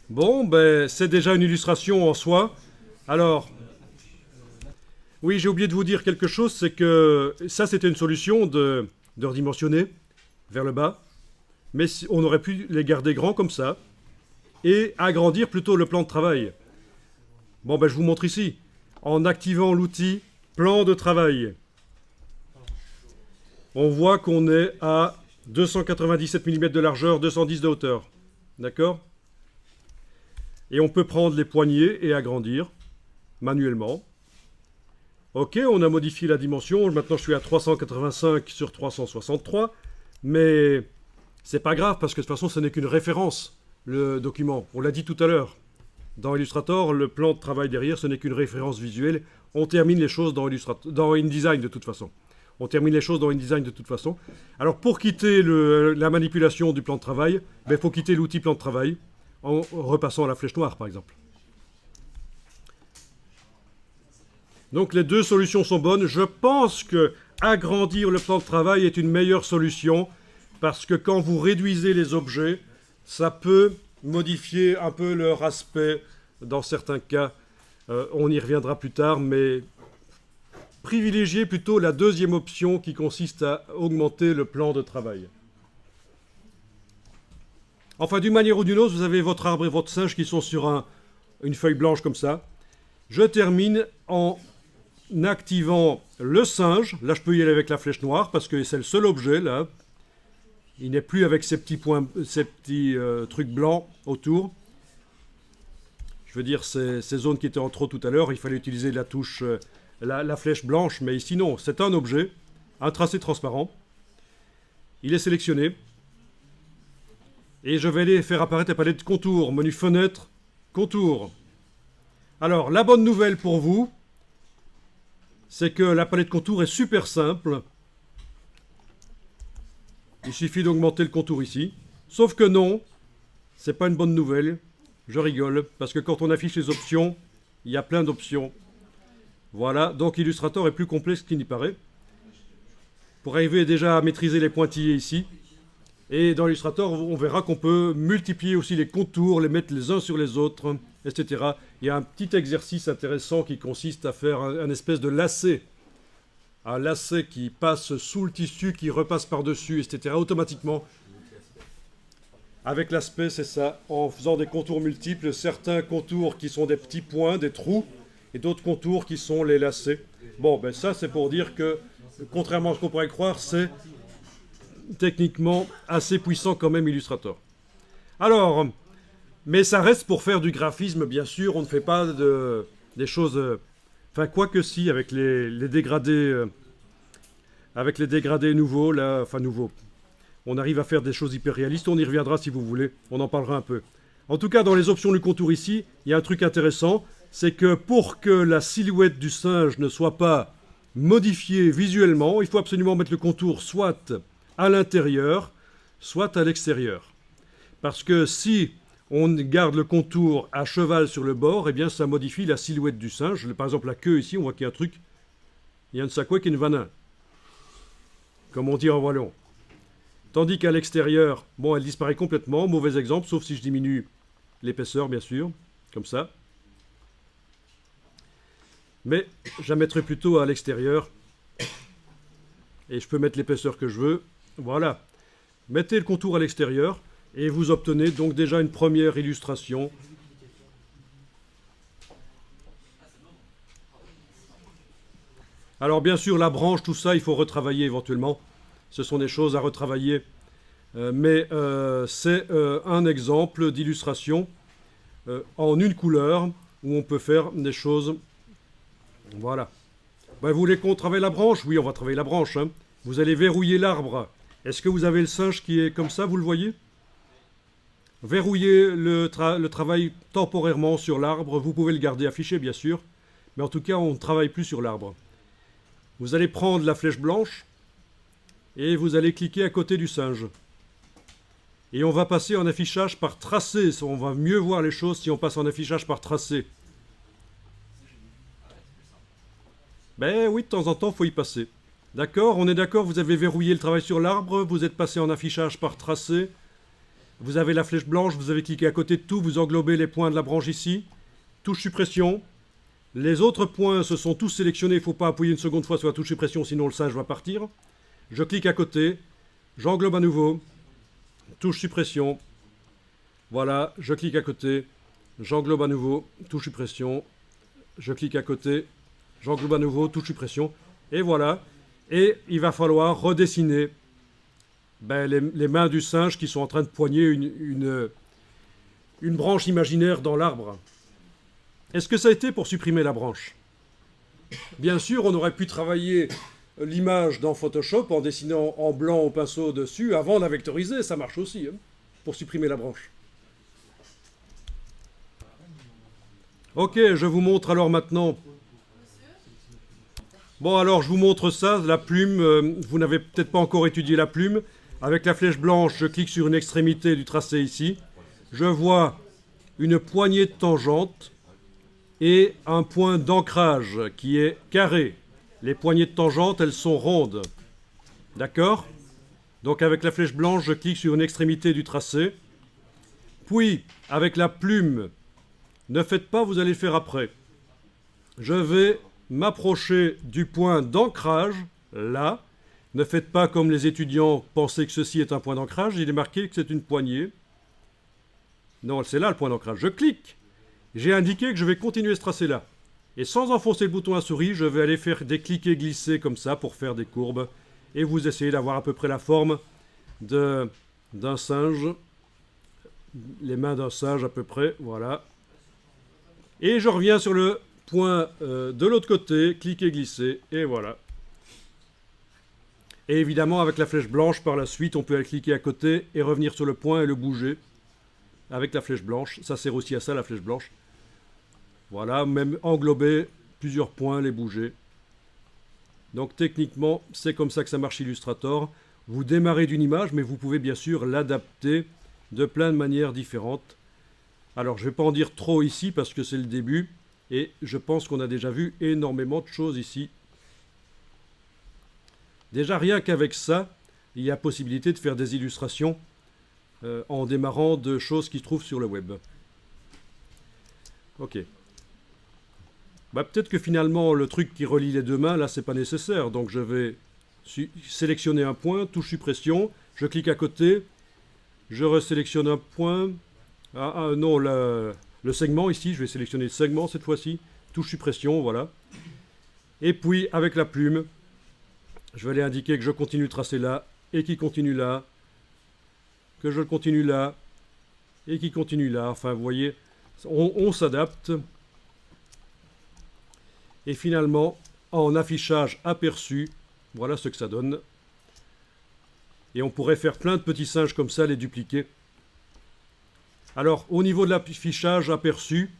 Bon, ben, c'est déjà une illustration en soi. Alors, oui, j'ai oublié de vous dire quelque chose, c'est que ça, c'était une solution de redimensionner vers le bas, mais on aurait pu les garder grands comme ça et agrandir plutôt le plan de travail. Bon, ben, je vous montre ici, en activant l'outil plan de travail. On voit qu'on est à 297 mm de largeur, 210 de hauteur. D'accord? Et on peut prendre les poignées et agrandir manuellement. Ok, on a modifié la dimension. Maintenant, je suis à 385 sur 363. Mais c'est pas grave parce que de toute façon, ce n'est qu'une référence, le document. On l'a dit tout à l'heure. Dans Illustrator, le plan de travail derrière, ce n'est qu'une référence visuelle. On termine les choses dans InDesign de toute façon. On termine les choses dans InDesign de toute façon. Alors, pour quitter la manipulation du plan de travail, il faut quitter l'outil plan de travail en repassant à la flèche noire, par exemple. Donc les deux solutions sont bonnes. Je pense que agrandir le plan de travail est une meilleure solution parce que quand vous réduisez les objets, ça peut modifier un peu leur aspect dans certains cas. On y reviendra plus tard, mais privilégiez plutôt la deuxième option qui consiste à augmenter le plan de travail. Enfin, d'une manière ou d'une autre, vous avez votre arbre et votre singe qui sont sur une feuille blanche comme ça. Je termine en activant le singe. Là, je peux y aller avec la flèche noire parce que c'est le seul objet, là. Il n'est plus avec ces petits points, ces petits trucs blancs autour. Je veux dire, ces zones qui étaient en trop tout à l'heure, il fallait utiliser la touche, la flèche blanche, mais ici, non. C'est un objet, un tracé transparent. Il est sélectionné. Et je vais aller faire apparaître la palette contour, menu fenêtre, contour. Alors, la bonne nouvelle pour vous, c'est que la palette contour est super simple. Il suffit d'augmenter le contour ici. Sauf que non, c'est pas une bonne nouvelle. Je rigole, parce que quand on affiche les options, il y a plein d'options. Voilà, donc Illustrator est plus complexe qu'il n'y paraît. Pour arriver déjà à maîtriser les pointillés ici. Et dans Illustrator, on verra qu'on peut multiplier aussi les contours, les mettre les uns sur les autres, etc. Il y a un petit exercice intéressant qui consiste à faire un espèce de lacet. Un lacet qui passe sous le tissu, qui repasse par-dessus, etc. automatiquement. Avec l'aspect, c'est ça. En faisant des contours multiples, certains contours qui sont des petits points, des trous, et d'autres contours qui sont les lacets. Bon, ben ça, c'est pour dire que, contrairement à ce qu'on pourrait croire, c'est techniquement assez puissant quand même Illustrator. Alors, mais ça reste pour faire du graphisme, bien sûr. On ne fait pas des choses... Enfin, quoi que si, avec les dégradés... avec les dégradés nouveaux, là... Enfin, nouveaux. On arrive à faire des choses hyper réalistes. On y reviendra si vous voulez. On en parlera un peu. En tout cas, dans les options du contour ici, il y a un truc intéressant. C'est que pour que la silhouette du singe ne soit pas modifiée visuellement, il faut absolument mettre le contour soit à l'intérieur, soit à l'extérieur. Parce que si on garde le contour à cheval sur le bord, eh bien ça modifie la silhouette du singe. Par exemple, la queue ici, on voit qu'il y a un truc, il y a une sakoué qui est une vanin, comme on dit en wallon. Tandis qu'à l'extérieur, bon, elle disparaît complètement, mauvais exemple, sauf si je diminue l'épaisseur, bien sûr, comme ça. Mais je la mettrai plutôt à l'extérieur, et je peux mettre l'épaisseur que je veux. Voilà. Mettez le contour à l'extérieur et vous obtenez donc déjà une première illustration. Alors bien sûr, la branche, tout ça, il faut retravailler éventuellement. Ce sont des choses à retravailler. Mais c'est un exemple d'illustration en une couleur où on peut faire des choses. Voilà. Ben, vous voulez qu'on travaille la branche? Oui, on va travailler la branche. Hein. Vous allez verrouiller l'arbre. Est-ce que vous avez le singe qui est comme ça, vous le voyez? Verrouillez le travail temporairement sur l'arbre. Vous pouvez le garder affiché, bien sûr. Mais en tout cas, on ne travaille plus sur l'arbre. Vous allez prendre la flèche blanche et vous allez cliquer à côté du singe. Et on va passer en affichage par tracé. On va mieux voir les choses si on passe en affichage par tracé. Ben oui, de temps en temps, il faut y passer. D'accord, on est d'accord, vous avez verrouillé le travail sur l'arbre, vous êtes passé en affichage par tracé. Vous avez la flèche blanche, vous avez cliqué à côté de tout, vous englobez les points de la branche ici. Touche suppression. Les autres points se sont tous sélectionnés, il ne faut pas appuyer une seconde fois sur la touche suppression, sinon le singe va partir. Je clique à côté, j'englobe à nouveau, touche suppression. Voilà, je clique à côté, j'englobe à nouveau, touche suppression. Je clique à côté, j'englobe à nouveau, touche suppression. Et voilà. Et il va falloir redessiner les mains du singe qui sont en train de poigner une branche imaginaire dans l'arbre. Est-ce que ça a été pour supprimer la branche? Bien sûr, on aurait pu travailler l'image dans Photoshop en dessinant en blanc au pinceau dessus avant de la vectoriser. Ça marche aussi, hein, pour supprimer la branche. Ok, je vous montre alors maintenant. Bon, alors je vous montre ça, la plume. Vous n'avez peut-être pas encore étudié la plume. Avec la flèche blanche, je clique sur une extrémité du tracé ici. Je vois une poignée de tangente et un point d'ancrage qui est carré. Les poignées de tangente, elles sont rondes. D'accord? Donc avec la flèche blanche, je clique sur une extrémité du tracé. Puis, avec la plume, ne faites pas, vous allez le faire après. Je vais m'approcher du point d'ancrage, là. Ne faites pas comme les étudiants pensaient que ceci est un point d'ancrage. Il est marqué que c'est une poignée. Non, c'est là le point d'ancrage. Je clique. J'ai indiqué que je vais continuer ce tracé-là. Et sans enfoncer le bouton à souris, je vais aller faire des cliquer et glisser comme ça pour faire des courbes. Et vous essayez d'avoir à peu près la forme d'un singe. Les mains d'un singe à peu près, voilà. Et je reviens sur le point de l'autre côté, cliquer, glisser, et voilà. Et évidemment, avec la flèche blanche, par la suite, on peut aller cliquer à côté et revenir sur le point et le bouger. Avec la flèche blanche, ça sert aussi à ça, la flèche blanche. Voilà, même englober plusieurs points, les bouger. Donc techniquement, c'est comme ça que ça marche Illustrator. Vous démarrez d'une image, mais vous pouvez bien sûr l'adapter de plein de manières différentes. Alors, je ne vais pas en dire trop ici parce que c'est le début. Et je pense qu'on a déjà vu énormément de choses ici. Déjà, rien qu'avec ça, il y a possibilité de faire des illustrations en démarrant de choses qui se trouvent sur le web. Ok. Peut-être que finalement, le truc qui relie les deux mains, là, c'est pas nécessaire. Donc, je vais sélectionner un point, touche suppression, je clique à côté, je resélectionne un point. Non, le segment ici, je vais sélectionner le segment cette fois-ci, touche suppression, voilà. Et puis, avec la plume, je vais aller indiquer que je continue de tracer là, et qui continue là, que je continue là, et qui continue là. Enfin, vous voyez, on s'adapte. Et finalement, en affichage aperçu, voilà ce que ça donne. Et on pourrait faire plein de petits singes comme ça, les dupliquer. Alors, au niveau de l'affichage aperçu,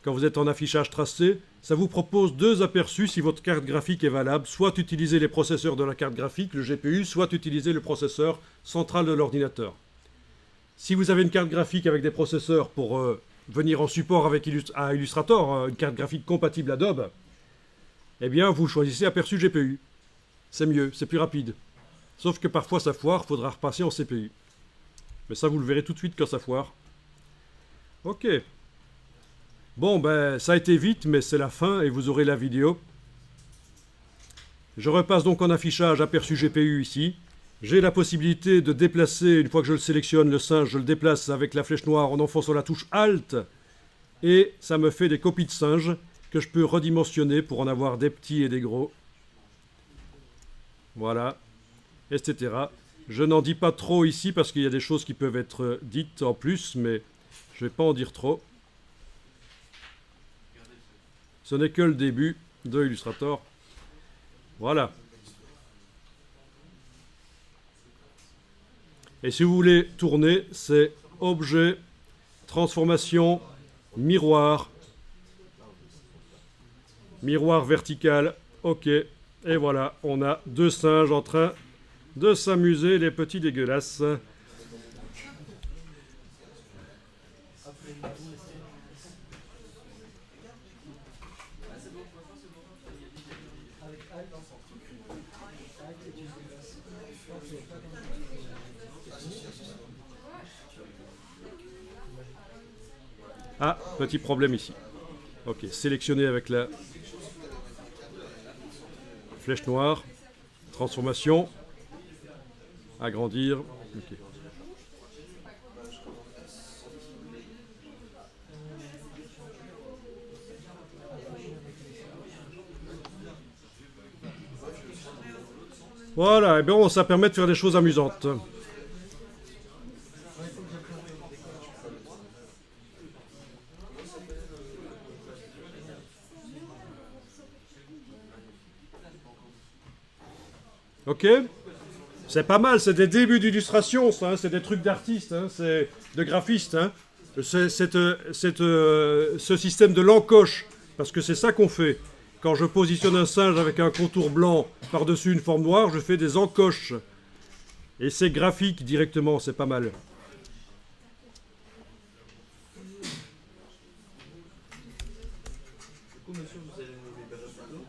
quand vous êtes en affichage tracé, ça vous propose deux aperçus si votre carte graphique est valable. Soit utiliser les processeurs de la carte graphique, le GPU, soit utiliser le processeur central de l'ordinateur. Si vous avez une carte graphique avec des processeurs pour venir en support avec à Illustrator, une carte graphique compatible Adobe, eh bien, vous choisissez aperçu GPU. C'est mieux, c'est plus rapide. Sauf que parfois ça foire, il faudra repasser en CPU. Mais ça, vous le verrez tout de suite quand ça foire. Ok. Bon, ça a été vite, mais c'est la fin et vous aurez la vidéo. Je repasse donc en affichage aperçu GPU ici. J'ai la possibilité de déplacer, une fois que je le sélectionne, le singe, je le déplace avec la flèche noire en enfonçant la touche Alt. Et ça me fait des copies de singes que je peux redimensionner pour en avoir des petits et des gros. Voilà, etc. Je n'en dis pas trop ici parce qu'il y a des choses qui peuvent être dites en plus, mais je ne vais pas en dire trop. Ce n'est que le début de Illustrator. Voilà. Et si vous voulez tourner, c'est objet, transformation, miroir. Miroir vertical, ok. Et voilà, on a deux singes en train de s'amuser, les petits dégueulasses. Ah, petit problème ici. Ok, sélectionner avec la flèche noire. Transformation. Agrandir. Ok. Voilà, et bien ça permet de faire des choses amusantes. Ok? C'est pas mal, c'est des débuts d'illustration, ça, hein, c'est des trucs d'artistes, hein, c'est de graphistes. Hein. Ce système de l'encoche, parce que c'est ça qu'on fait. Quand je positionne un singe avec un contour blanc par-dessus une forme noire, je fais des encoches. Et c'est graphique directement, c'est pas mal. Du coup, monsieur, vous allez nous libérer plus tôt?